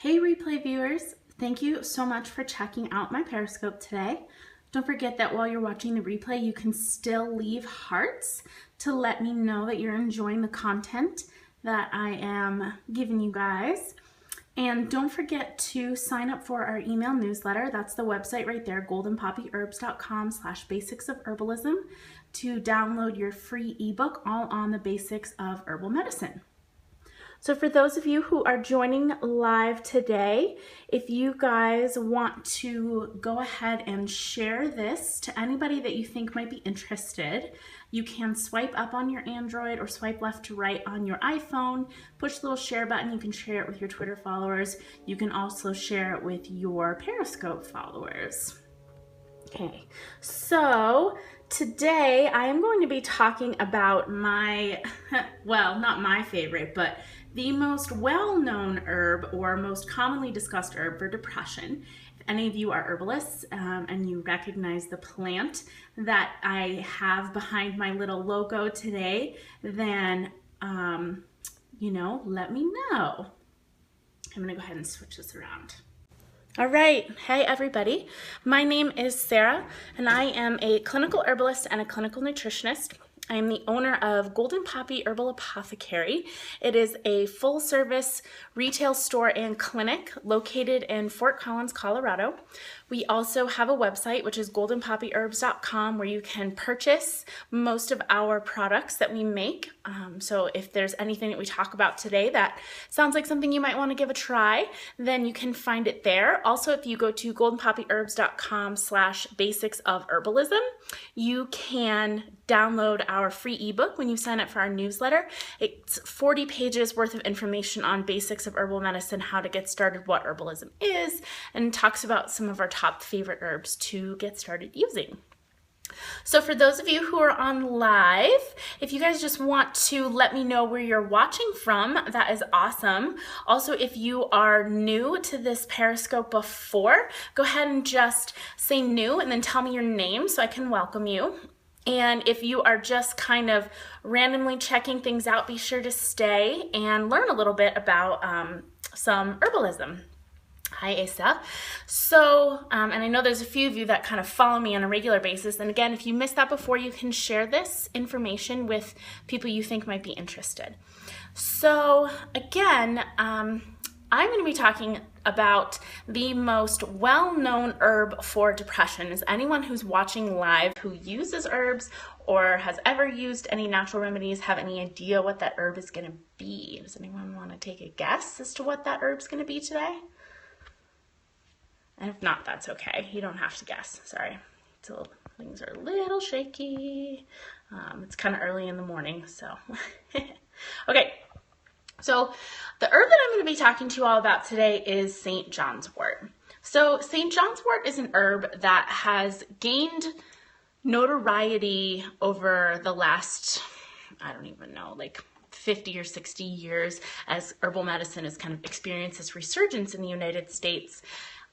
Hey replay viewers, thank you so much for checking out my Periscope today. Don't forget that while you're watching the replay, you can still leave hearts to let me know that you're enjoying the content that I am giving you guys. And don't forget to sign up for our email newsletter. That's the website right there, goldenpoppyherbs.com/basics of herbalism, to download your free ebook all on the basics of herbal medicine. So for those of you who are joining live today, if you guys want to go ahead and share this to anybody that you think might be interested, you can swipe up on your Android or swipe left to right on your iPhone, push the little share button, you can share it with your Twitter followers. You can also share it with your Periscope followers. Okay, so today I am going to be talking about my, well, not my favorite, but the most well-known herb or most commonly discussed herb for depression. If any of you are herbalists and you recognize the plant that I have behind my little logo today, then, let me know. I'm gonna go ahead and switch this around. All right, hey everybody. My name is Sarah and I am a clinical herbalist and a clinical nutritionist. I am the owner of Golden Poppy Herbal Apothecary. It is a full-service retail store and clinic located in Fort Collins, Colorado. We also have a website, which is goldenpoppyherbs.com, where you can purchase most of our products that we make. So if there's anything that we talk about today that sounds like something you might want to give a try, then you can find it there. Also, if you go to goldenpoppyherbs.com/basics of herbalism, you can download our free ebook when you sign up for our newsletter. It's 40 pages worth of information on basics of herbal medicine, how to get started, what herbalism is, and talks about some of our top favorite herbs to get started using. So for those of you who are on live, if you guys just want to let me know where you're watching from, that is awesome. Also, if you are new to this Periscope before, go ahead and just say new and then tell me your name so I can welcome you. And if you are just kind of randomly checking things out, be sure to stay and learn a little bit about some herbalism. Hi, Asa. So, and I know there's a few of you that kind of follow me on a regular basis. And again, if you missed that before, you can share this information with people you think might be interested. So again, I'm going to be talking about the most well-known herb for depression. Is anyone who's watching live who uses herbs or has ever used any natural remedies have any idea what that herb is going to be? Does anyone want to take a guess as to what that herb's going to be today? And if not, that's okay. You don't have to guess. Sorry. Things are a little shaky. It's kind of early in the morning, so. Okay. So the herb that I'm going to be talking to you all about today is St. Johns Wort. So St. Johns Wort is an herb that has gained notoriety over the last, I don't even know, like 50 or 60 years as herbal medicine has kind of experienced this resurgence in the United States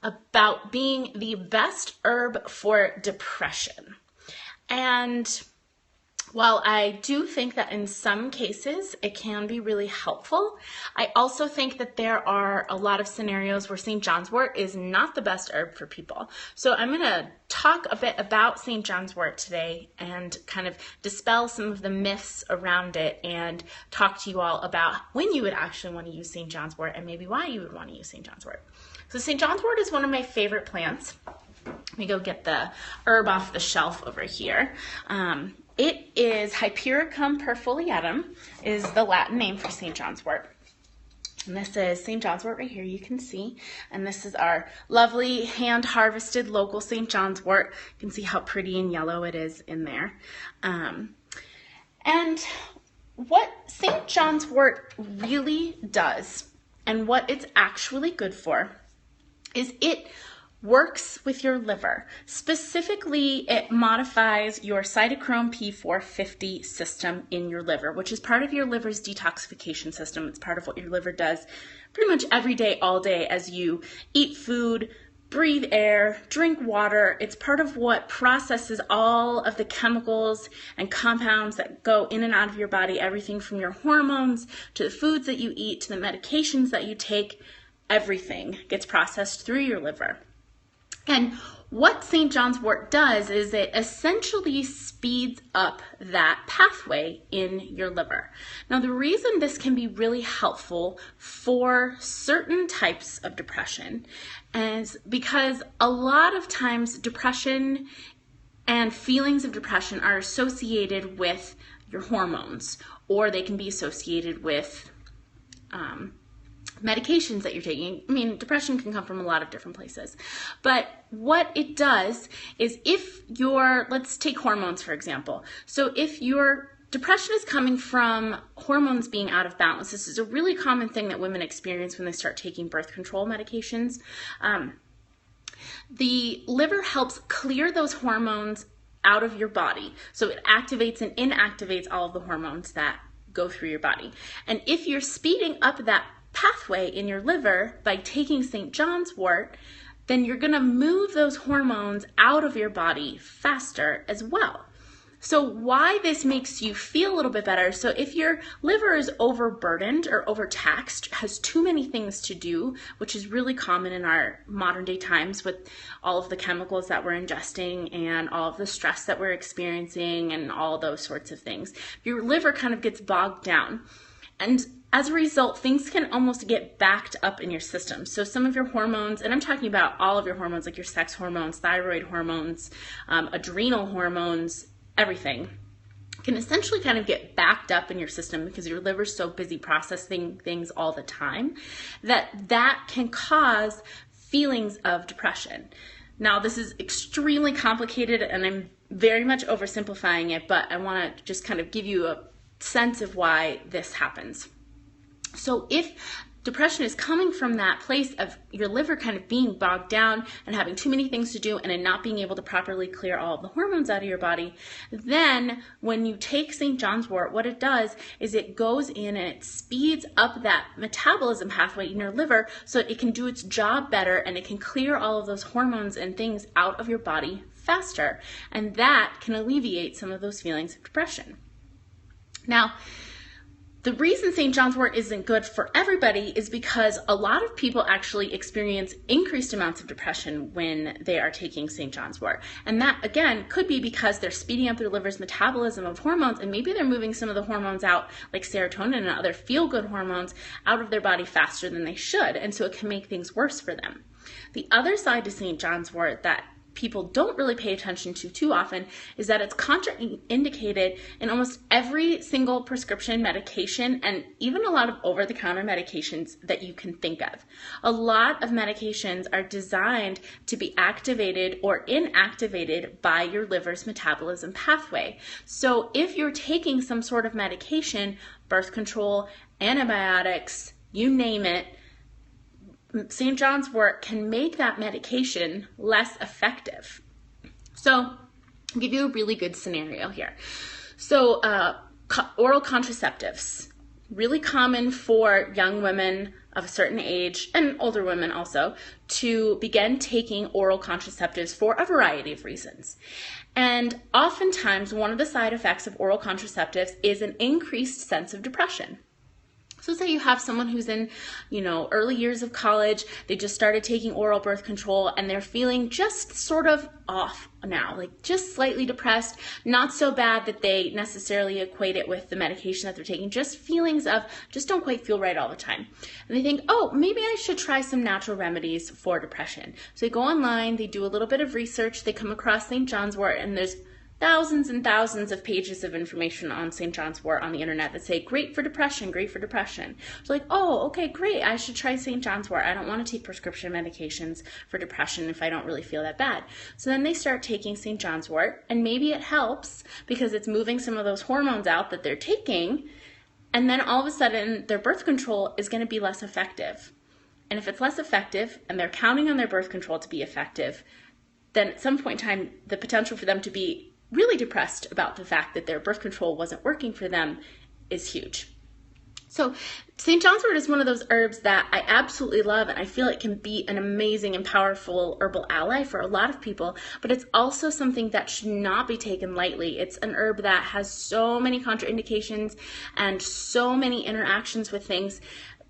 about being the best herb for depression. And while I do think that in some cases it can be really helpful, I also think that there are a lot of scenarios where St. Johns Wort is not the best herb for people. So I'm going to talk a bit about St. Johns Wort today and kind of dispel some of the myths around it and talk to you all about when you would actually want to use St. Johns Wort and maybe why you would want to use St. Johns Wort. So St. Johns Wort is one of my favorite plants. Let me go get the herb off the shelf over here. It is Hypericum perfoliatum is the Latin name for St. Johns Wort. And this is St. Johns Wort right here, you can see. And this is our lovely hand-harvested local St. Johns Wort. You can see how pretty and yellow it is in there. And what St. Johns Wort really does, and what it's actually good for, is it works with your liver. Specifically, it modifies your cytochrome P450 system in your liver, which is part of your liver's detoxification system. It's part of what your liver does pretty much every day, all day, as you eat food, breathe air, drink water. It's part of what processes all of the chemicals and compounds that go in and out of your body, everything from your hormones to the foods that you eat to the medications that you take. everything gets processed through your liver. And what St. Johns Wort does is it essentially speeds up that pathway in your liver. Now, the reason this can be really helpful for certain types of depression is because a lot of times depression and feelings of depression are associated with your hormones, or they can be associated with medications that you're taking. I mean, depression can come from a lot of different places. But what it does is let's take hormones, for example. So if your depression is coming from hormones being out of balance, this is a really common thing that women experience when they start taking birth control medications. The liver helps clear those hormones out of your body. So it activates and inactivates all of the hormones that go through your body. And if you're speeding up that pathway in your liver by taking St. Johns Wort, then you're going to move those hormones out of your body faster as well. So why this makes you feel a little bit better, so if your liver is overburdened or overtaxed, has too many things to do, which is really common in our modern day times with all of the chemicals that we're ingesting and all of the stress that we're experiencing and all those sorts of things, your liver kind of gets bogged down. And as a result, things can almost get backed up in your system. So some of your hormones, and I'm talking about all of your hormones, like your sex hormones, thyroid hormones, adrenal hormones, everything, can essentially kind of get backed up in your system because your liver's so busy processing things all the time that can cause feelings of depression. Now, this is extremely complicated, and I'm very much oversimplifying it, but I want to just kind of give you a sense of why this happens. So if depression is coming from that place of your liver kind of being bogged down and having too many things to do and then not being able to properly clear all of the hormones out of your body, then when you take St. Johns Wort, what it does is it goes in and it speeds up that metabolism pathway in your liver so it can do its job better and it can clear all of those hormones and things out of your body faster. And that can alleviate some of those feelings of depression. Now, the reason St. Johns Wort isn't good for everybody is because a lot of people actually experience increased amounts of depression when they are taking St. Johns Wort. And that, again, could be because they're speeding up their liver's metabolism of hormones, and maybe they're moving some of the hormones out, like serotonin and other feel-good hormones, out of their body faster than they should, and so it can make things worse for them. The other side to St. Johns Wort that people don't really pay attention to too often is that it's contraindicated in almost every single prescription medication and even a lot of over-the-counter medications that you can think of. A lot of medications are designed to be activated or inactivated by your liver's metabolism pathway. So if you're taking some sort of medication, birth control, antibiotics, you name it, St. Johns Wort can make that medication less effective. So I'll give you a really good scenario here. So oral contraceptives, really common for young women of a certain age and older women also to begin taking oral contraceptives for a variety of reasons. And oftentimes one of the side effects of oral contraceptives is an increased sense of depression. So say you have someone who's in, early years of college, they just started taking oral birth control and they're feeling just sort of off now, like just slightly depressed, not so bad that they necessarily equate it with the medication that they're taking, just feelings of just don't quite feel right all the time. And they think, oh, maybe I should try some natural remedies for depression. So they go online, they do a little bit of research, they come across St. Johns Wort, and there's thousands and thousands of pages of information on St. Johns Wort on the internet that say, great for depression, great for depression. It's like, oh, okay, great, I should try St. Johns Wort. I don't want to take prescription medications for depression if I don't really feel that bad. So then they start taking St. Johns Wort, and maybe it helps because it's moving some of those hormones out that they're taking, and then all of a sudden their birth control is going to be less effective. And if it's less effective, and they're counting on their birth control to be effective, then at some point in time, the potential for them to be really depressed about the fact that their birth control wasn't working for them is huge. So St. Johns Wort is one of those herbs that I absolutely love, and I feel it can be an amazing and powerful herbal ally for a lot of people, but it's also something that should not be taken lightly. It's an herb that has so many contraindications and so many interactions with things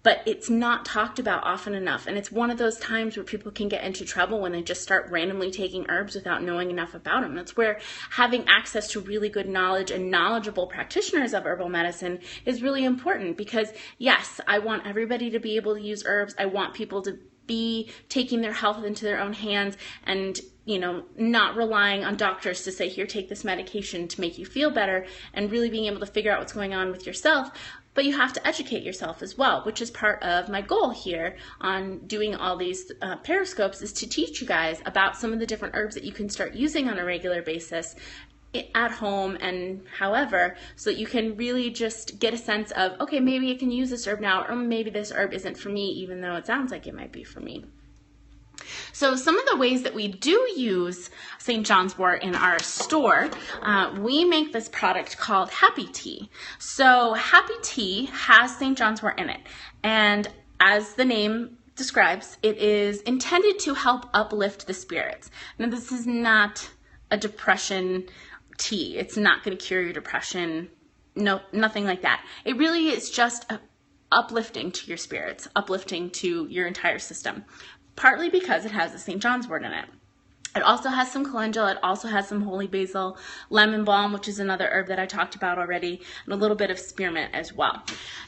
but it's not talked about often enough. And it's one of those times where people can get into trouble when they just start randomly taking herbs without knowing enough about them. That's where having access to really good knowledge and knowledgeable practitioners of herbal medicine is really important, because yes, I want everybody to be able to use herbs. I want people to be taking their health into their own hands and, you know, not relying on doctors to say, here, take this medication to make you feel better, and really being able to figure out what's going on with yourself. But you have to educate yourself as well, which is part of my goal here on doing all these periscopes, is to teach you guys about some of the different herbs that you can start using on a regular basis at home and however, so that you can really just get a sense of, okay, maybe I can use this herb now, or maybe this herb isn't for me, even though it sounds like it might be for me. So some of the ways that we do use St. Johns Wort in our store, we make this product called Happy Tea. So Happy Tea has St. Johns Wort in it. And as the name describes, it is intended to help uplift the spirits. Now, this is not a depression tea. It's not going to cure your depression. No, nothing like that. It really is just uplifting to your spirits, uplifting to your entire system. Partly because it has the St. Johns Wort in it. It also has some calendula. It also has some holy basil, lemon balm, which is another herb that I talked about already, and a little bit of spearmint as well.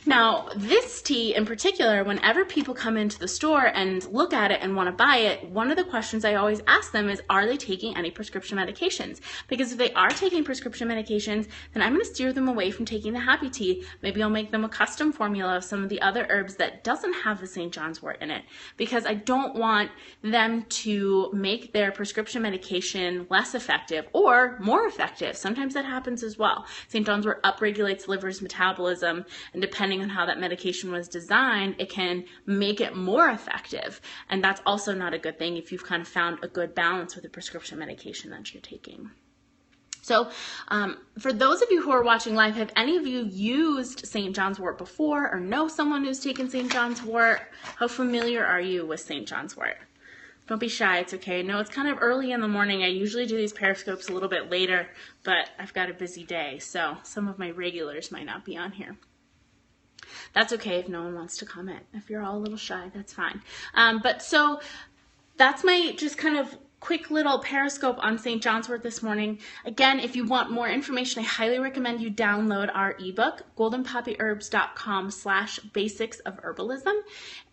Now, this tea in particular, whenever people come into the store and look at it and want to buy it, one of the questions I always ask them is, are they taking any prescription medications? Because if they are taking prescription medications, then I'm going to steer them away from taking the Happy Tea. Maybe I'll make them a custom formula of some of the other herbs that doesn't have the St. Johns Wort in it, because I don't want them to make their prescription medication less effective or more effective. Sometimes that happens as well. St. Johns Wort upregulates the liver's metabolism, and depending on how that medication was designed, it can make it more effective. And that's also not a good thing if you've kind of found a good balance with the prescription medication that you're taking. So for those of you who are watching live, have any of you used St. Johns Wort before, or know someone who's taken St. Johns Wort? How familiar are you with St. Johns Wort? Don't be shy, it's okay. No, it's kind of early in the morning. I usually do these periscopes a little bit later, but I've got a busy day, so some of my regulars might not be on here. That's okay if no one wants to comment. If you're all a little shy, that's fine. But so that's my just kind of quick little periscope on St. Johns Wort this morning. Again, if you want more information, I highly recommend you download our ebook, goldenpoppyherbs.com/basics of herbalism.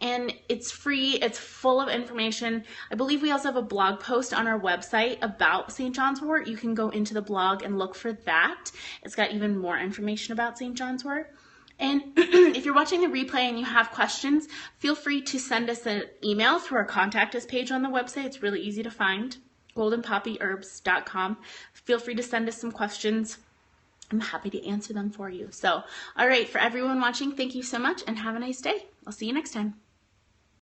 And it's free, it's full of information. I believe we also have a blog post on our website about St. Johns Wort. You can go into the blog and look for that. It's got even more information about St. Johns Wort. And if you're watching the replay and you have questions, feel free to send us an email through our Contact Us page on the website. It's really easy to find, goldenpoppyherbs.com. Feel free to send us some questions. I'm happy to answer them for you. So, all right, for everyone watching, thank you so much and have a nice day. I'll see you next time.